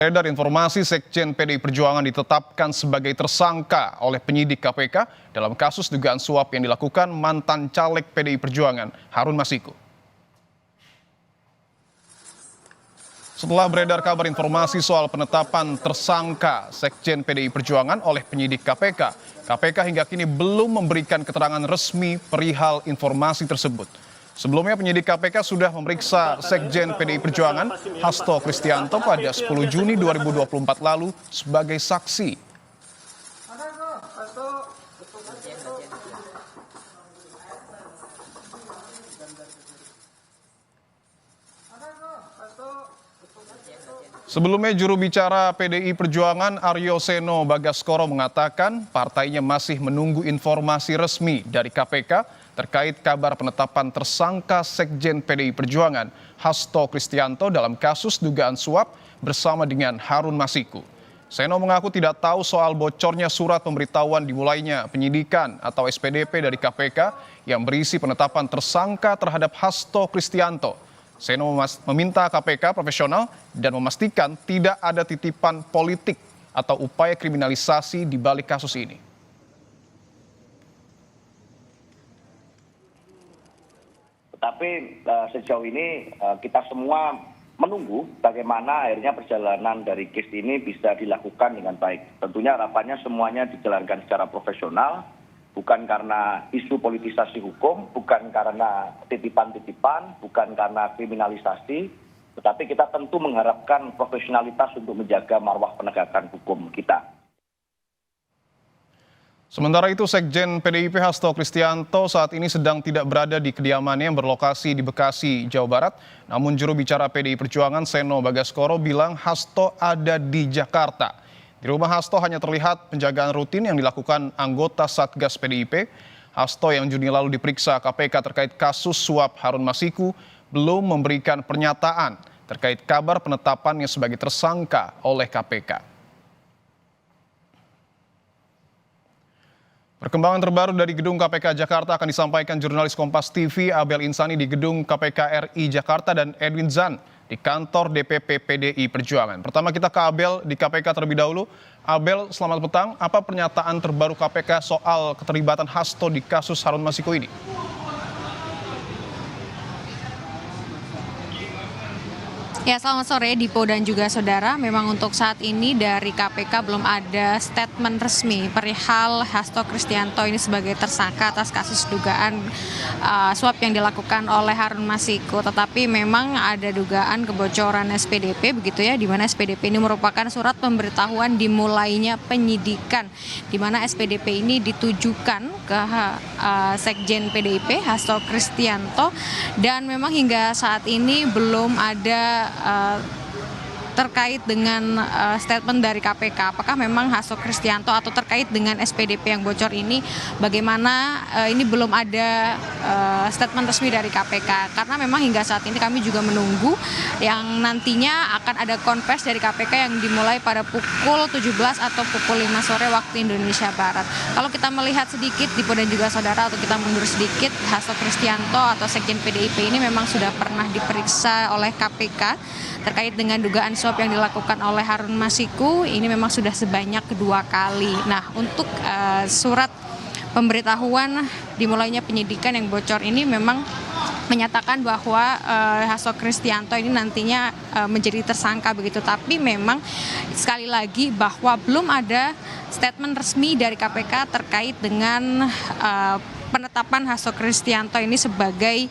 Beredar informasi Sekjen PDI Perjuangan ditetapkan sebagai tersangka oleh penyidik KPK dalam kasus dugaan suap yang dilakukan mantan caleg PDI Perjuangan Harun Masiku. Setelah beredar kabar informasi soal penetapan tersangka Sekjen PDI Perjuangan oleh penyidik KPK, KPK hingga kini belum memberikan keterangan resmi perihal informasi tersebut. Sebelumnya penyidik KPK sudah memeriksa Sekjen PDI Perjuangan Hasto Kristianto pada 10 Juni 2024 lalu sebagai saksi. Sebelumnya juru bicara PDI Perjuangan Aryo Seno Bagaskoro mengatakan partainya masih menunggu informasi resmi dari KPK terkait kabar penetapan tersangka Sekjen PDI Perjuangan Hasto Kristianto dalam kasus dugaan suap bersama dengan Harun Masiku. Seno mengaku tidak tahu soal bocornya surat pemberitahuan dimulainya penyidikan atau SPDP dari KPK yang berisi penetapan tersangka terhadap Hasto Kristianto. Seno meminta KPK profesional dan memastikan tidak ada titipan politik atau upaya kriminalisasi di balik kasus ini. Tapi sejauh ini kita semua menunggu bagaimana akhirnya perjalanan dari case ini bisa dilakukan dengan baik. Tentunya harapannya semuanya dijalankan secara profesional, bukan karena isu politisasi hukum, bukan karena titipan-titipan, bukan karena kriminalisasi, tetapi kita tentu mengharapkan profesionalitas untuk menjaga marwah penegakan hukum kita. Sementara itu, Sekjen PDIP Hasto Kristianto saat ini sedang tidak berada di kediamannya yang berlokasi di Bekasi, Jawa Barat. Namun juru bicara PDI Perjuangan Seno Bagaskoro bilang Hasto ada di Jakarta. Di rumah Hasto hanya terlihat penjagaan rutin yang dilakukan anggota Satgas PDIP. Hasto yang Juni lalu diperiksa KPK terkait kasus suap Harun Masiku belum memberikan pernyataan terkait kabar penetapannya sebagai tersangka oleh KPK. Perkembangan terbaru dari Gedung KPK Jakarta akan disampaikan jurnalis Kompas TV Abel Insani di Gedung KPK RI Jakarta dan Edwin Zan di kantor DPP PDI Perjuangan. Pertama kita ke Abel di KPK terlebih dahulu. Abel, selamat petang. Apa pernyataan terbaru KPK soal keterlibatan Hasto di kasus Harun Masiku ini? Ya, selamat sore Dipo dan juga saudara. Memang untuk saat ini dari KPK belum ada statement resmi perihal Hasto Kristianto ini sebagai tersangka atas kasus dugaan suap yang dilakukan oleh Harun Masiku. Tetapi memang ada dugaan kebocoran SPDP begitu ya, di mana SPDP ini merupakan surat pemberitahuan dimulainya penyidikan, di mana SPDP ini ditujukan ke Sekjen PDIP Hasto Kristianto, dan memang hingga saat ini belum ada terkait dengan statement dari KPK, apakah memang Hasto Kristianto atau terkait dengan SPDP yang bocor ini, bagaimana ini belum ada statement resmi dari KPK, karena memang hingga saat ini kami juga menunggu yang nantinya akan ada konvers dari KPK yang dimulai pada pukul 17 atau pukul 5 sore waktu Indonesia Barat. Kalau kita melihat sedikit Dipo dan juga saudara, atau kita mundur sedikit, Hasto Kristianto atau Sekjen PDIP ini memang sudah pernah diperiksa oleh KPK terkait dengan dugaan suap yang dilakukan oleh Harun Masiku. Ini memang sudah sebanyak 2 kali. Nah, untuk surat pemberitahuan dimulainya penyidikan yang bocor ini memang menyatakan bahwa Hasto Kristianto ini nantinya menjadi tersangka begitu. Tapi memang sekali lagi bahwa belum ada statement resmi dari KPK terkait dengan penetapan Hasto Kristianto ini sebagai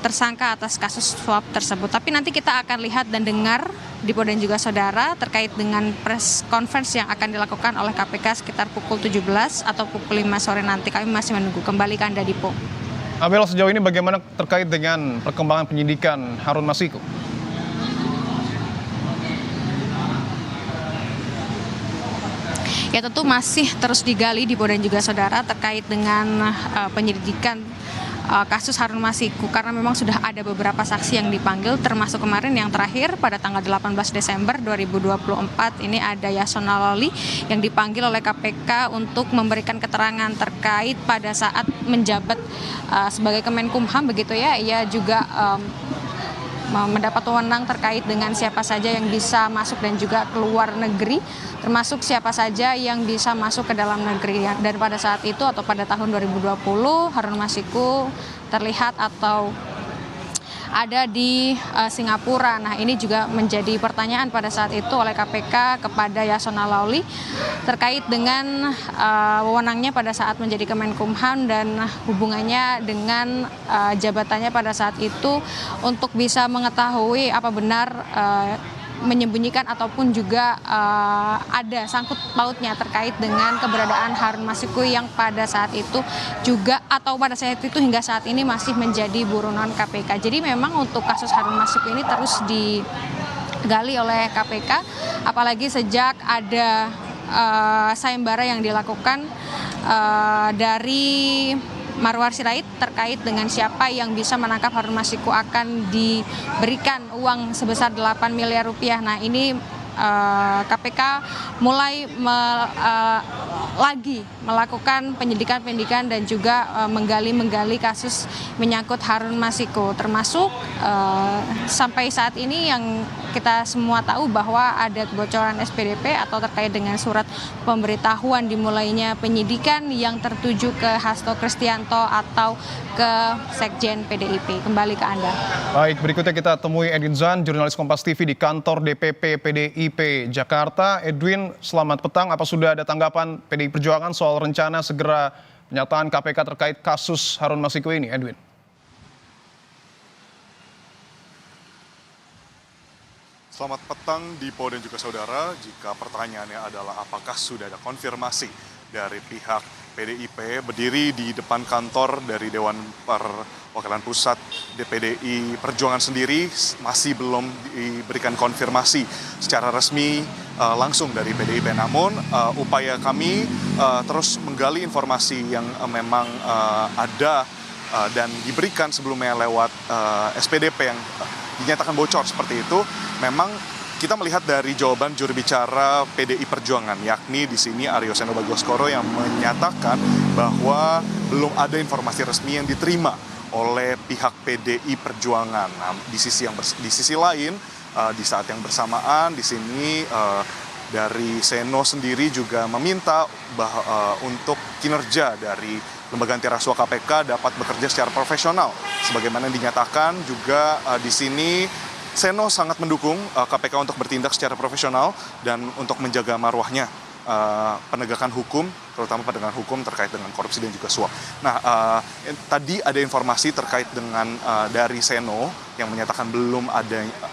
tersangka atas kasus suap tersebut. Tapi nanti kita akan lihat dan dengar Dipo dan juga saudara terkait dengan press conference yang akan dilakukan oleh KPK sekitar pukul 17 atau pukul 5 sore nanti. Kami masih menunggu. Kembali ke Anda, Dipo. Abel, sejauh ini bagaimana terkait dengan perkembangan penyidikan Harun Masiku? Ya, tentu masih terus digali Dipo dan juga saudara terkait dengan penyelidikan kasus Harun Masiku, karena memang sudah ada beberapa saksi yang dipanggil, termasuk kemarin yang terakhir pada tanggal 18 Desember 2024 ini ada Yasona Lawli yang dipanggil oleh KPK untuk memberikan keterangan terkait pada saat menjabat sebagai Kemenkumham begitu ya. Ia juga mendapat wewenang terkait dengan siapa saja yang bisa masuk dan juga keluar negeri, termasuk siapa saja yang bisa masuk ke dalam negeri. Dan pada saat itu atau pada tahun 2020 Harun Masiku terlihat atau ada di Singapura. Nah, ini juga menjadi pertanyaan pada saat itu oleh KPK kepada Yasona Lawli terkait dengan wewenangnya pada saat menjadi Kemenkumham dan hubungannya dengan jabatannya pada saat itu untuk bisa mengetahui apa benar menyembunyikan ataupun juga ada sangkut pautnya terkait dengan keberadaan Harun Masiku yang pada saat itu juga atau pada saat itu hingga saat ini masih menjadi buronan KPK. Jadi memang untuk kasus Harun Masiku ini terus digali oleh KPK, apalagi sejak ada sayembara yang dilakukan dari Marwar Sirait terkait dengan siapa yang bisa menangkap Harun Masiku akan diberikan uang sebesar 8 miliar rupiah. Nah, ini KPK mulai lagi melakukan penyidikan dan juga menggali kasus menyangkut Harun Masiku, termasuk sampai saat ini yang kita semua tahu bahwa ada kebocoran SPDP atau terkait dengan surat pemberitahuan dimulainya penyidikan yang tertuju ke Hasto Kristianto atau ke Sekjen PDIP. Kembali ke Anda. Baik, berikutnya kita temui Edwin Zan, jurnalis Kompas TV di kantor DPP PDIP Jakarta. Edwin, selamat petang. Apa sudah ada tanggapan PDI Perjuangan soal rencana segera penyataan KPK terkait kasus Harun Masiku ini, Edwin? Selamat petang Dipo dan juga saudara. Jika pertanyaannya adalah apakah sudah ada konfirmasi dari pihak PDIP berdiri di depan kantor dari Dewan Perwakilan Pusat DPDI Perjuangan sendiri masih belum diberikan konfirmasi secara resmi langsung dari PDIP. Namun upaya kami terus menggali informasi yang memang ada dan diberikan sebelumnya lewat SPDP yang dinyatakan bocor seperti itu. Memang kita melihat dari jawaban juru bicara PDI Perjuangan, yakni di sini Aryo Seno Bagoskoro yang menyatakan bahwa belum ada informasi resmi yang diterima oleh pihak PDI Perjuangan. Nah, di sisi lain, di saat yang bersamaan di sini dari Seno sendiri juga meminta untuk kinerja dari lembaga antirasuah KPK dapat bekerja secara profesional. Sebagaimana dinyatakan juga di sini Seno sangat mendukung KPK untuk bertindak secara profesional dan untuk menjaga marwahnya penegakan hukum, terutama penegakan hukum terkait dengan korupsi dan juga suap. Nah, tadi ada informasi terkait dengan dari Seno yang menyatakan belum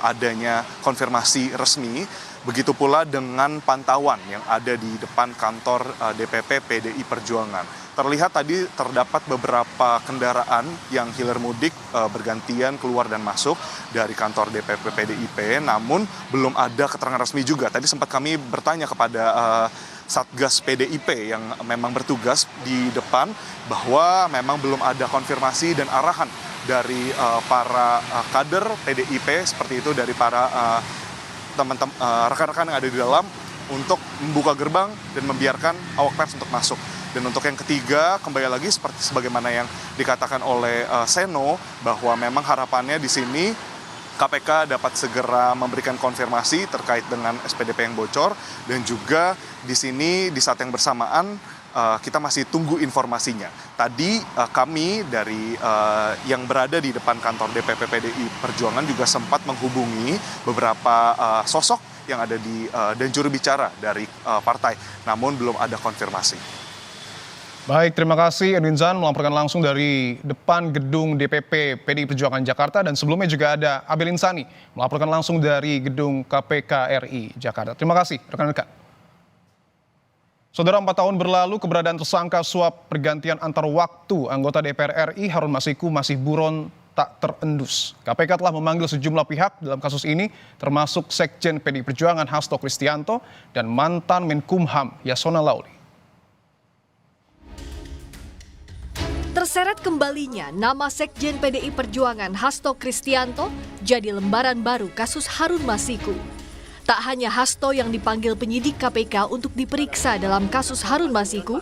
adanya konfirmasi resmi. Begitu pula dengan pantauan yang ada di depan kantor DPP PDI Perjuangan. Terlihat tadi terdapat beberapa kendaraan yang hilir mudik bergantian keluar dan masuk dari kantor DPP PDIP, namun belum ada keterangan resmi juga. Tadi sempat kami bertanya kepada Satgas PDIP yang memang bertugas di depan bahwa memang belum ada konfirmasi dan arahan dari para kader PDIP seperti itu, dari para teman-teman rekan-rekan yang ada di dalam untuk membuka gerbang dan membiarkan awak pers untuk masuk. Dan untuk yang ketiga, kembali lagi seperti sebagaimana yang dikatakan oleh Seno, bahwa memang harapannya di sini KPK dapat segera memberikan konfirmasi terkait dengan SPDP yang bocor, dan juga di sini di saat yang bersamaan kita masih tunggu informasinya. Tadi kami dari yang berada di depan kantor DPP PDI Perjuangan juga sempat menghubungi beberapa sosok yang ada di dan juru bicara dari partai, namun belum ada konfirmasi. Baik, terima kasih Edwin Zan melaporkan langsung dari depan gedung DPP PDI Perjuangan Jakarta, dan sebelumnya juga ada Abel Insani melaporkan langsung dari gedung KPK RI Jakarta. Terima kasih rekan-rekan. Saudara, 4 tahun berlalu keberadaan tersangka suap pergantian antar waktu anggota DPR RI Harun Masiku masih buron tak terendus. KPK telah memanggil sejumlah pihak dalam kasus ini, termasuk Sekjen PDI Perjuangan Hasto Kristianto dan mantan Menkumham Yasona Lawli. Terseret kembalinya nama Sekjen PDI Perjuangan Hasto Kristianto jadi lembaran baru kasus Harun Masiku. Tak hanya Hasto yang dipanggil penyidik KPK untuk diperiksa dalam kasus Harun Masiku,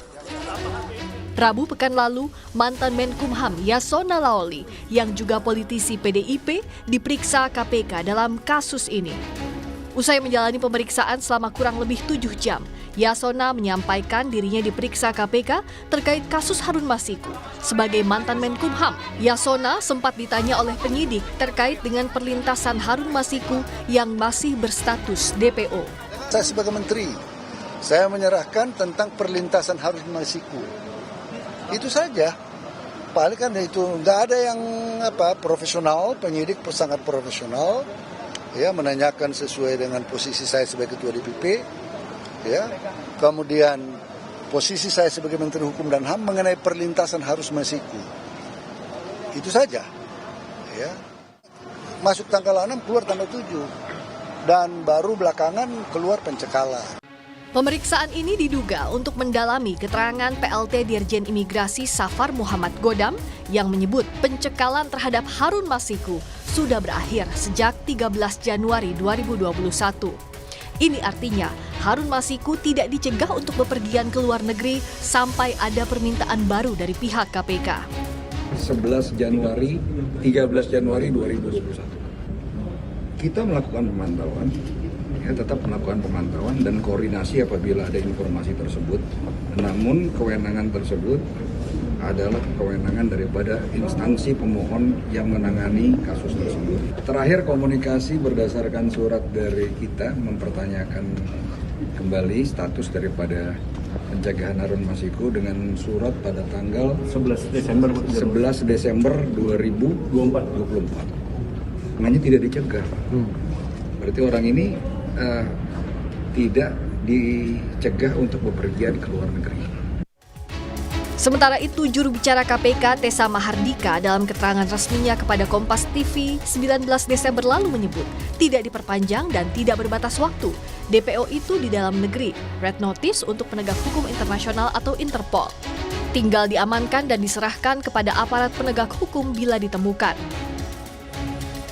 Rabu pekan lalu, mantan Menkumham Yasona Lawli yang juga politisi PDIP diperiksa KPK dalam kasus ini. Usai menjalani pemeriksaan selama kurang lebih 7 jam, Yasona menyampaikan dirinya diperiksa KPK terkait kasus Harun Masiku. Sebagai mantan Menkumham, Yasona sempat ditanya oleh penyidik terkait dengan perlintasan Harun Masiku yang masih berstatus DPO. Saya sebagai menteri, saya menyerahkan tentang perlintasan Harun Masiku. Itu saja. Paling kan itu nggak ada yang profesional, penyidik sangat profesional. Ya, menanyakan sesuai dengan posisi saya sebagai ketua DPP, ya. Kemudian posisi saya sebagai Menteri Hukum dan HAM mengenai perlintasan Harun Masiku. Itu saja. Ya. Masuk tanggal 6, keluar tanggal 7. Dan baru belakangan keluar pencekalan. Pemeriksaan ini diduga untuk mendalami keterangan PLT Dirjen Imigrasi Safar Muhammad Godam yang menyebut pencekalan terhadap Harun Masiku sudah berakhir sejak 13 Januari 2021. Ini artinya Harun Masiku tidak dicegah untuk bepergian ke luar negeri sampai ada permintaan baru dari pihak KPK. 11 Januari, 13 Januari 2021. Kita melakukan pemantauan, tetap melakukan pemantauan dan koordinasi apabila ada informasi tersebut. Namun kewenangan tersebut adalah kewenangan daripada instansi pemohon yang menangani kasus tersebut. Terakhir komunikasi berdasarkan surat dari kita mempertanyakan kembali status daripada pencegahan Harun Masiku dengan surat pada tanggal 11 Desember 2024. Makanya tidak dicegah. Berarti orang ini tidak dicegah untuk bepergian ke luar negeri. Sementara itu, juru bicara KPK Tessa Mahardika dalam keterangan resminya kepada Kompas TV 19 Desember lalu menyebut tidak diperpanjang dan tidak berbatas waktu. DPO itu di dalam negeri, red notice untuk penegak hukum internasional atau Interpol. Tinggal diamankan dan diserahkan kepada aparat penegak hukum bila ditemukan.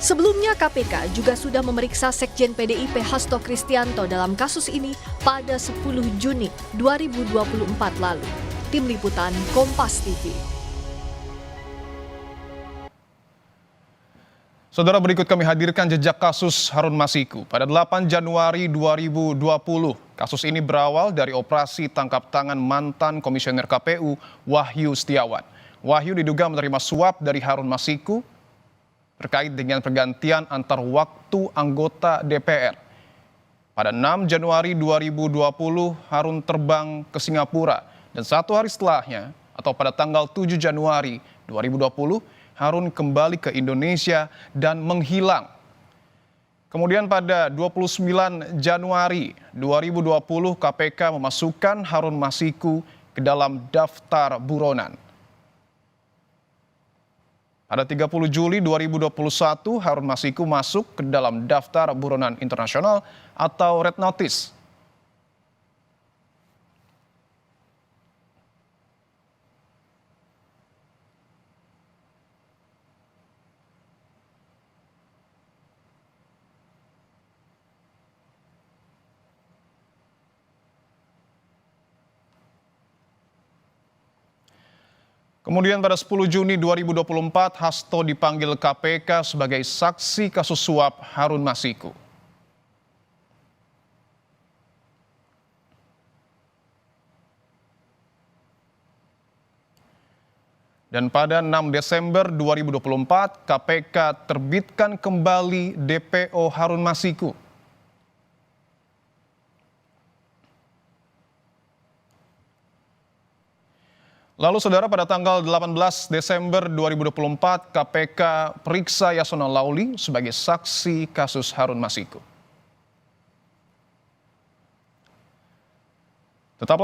Sebelumnya KPK juga sudah memeriksa Sekjen PDIP Hasto Kristianto dalam kasus ini pada 10 Juni 2024 lalu. Tim Liputan Kompas TV. Saudara, berikut kami hadirkan jejak kasus Harun Masiku. Pada 8 Januari 2020, kasus ini berawal dari operasi tangkap tangan mantan Komisioner KPU Wahyu Setiawan. Wahyu diduga menerima suap dari Harun Masiku terkait dengan pergantian antar waktu anggota DPR. Pada 6 Januari 2020, Harun terbang ke Singapura dan 1 hari setelahnya, atau pada tanggal 7 Januari 2020, Harun kembali ke Indonesia dan menghilang. Kemudian pada 29 Januari 2020, KPK memasukkan Harun Masiku ke dalam daftar buronan. Pada 30 Juli 2021, Harun Masiku masuk ke dalam daftar buronan internasional atau red notice. Kemudian pada 10 Juni 2024, Hasto dipanggil KPK sebagai saksi kasus suap Harun Masiku. Dan pada 6 Desember 2024, KPK terbitkan kembali DPO Harun Masiku. Lalu saudara, pada tanggal 18 Desember 2024, KPK periksa Yasona Lawli sebagai saksi kasus Harun Masiku. Tetaplah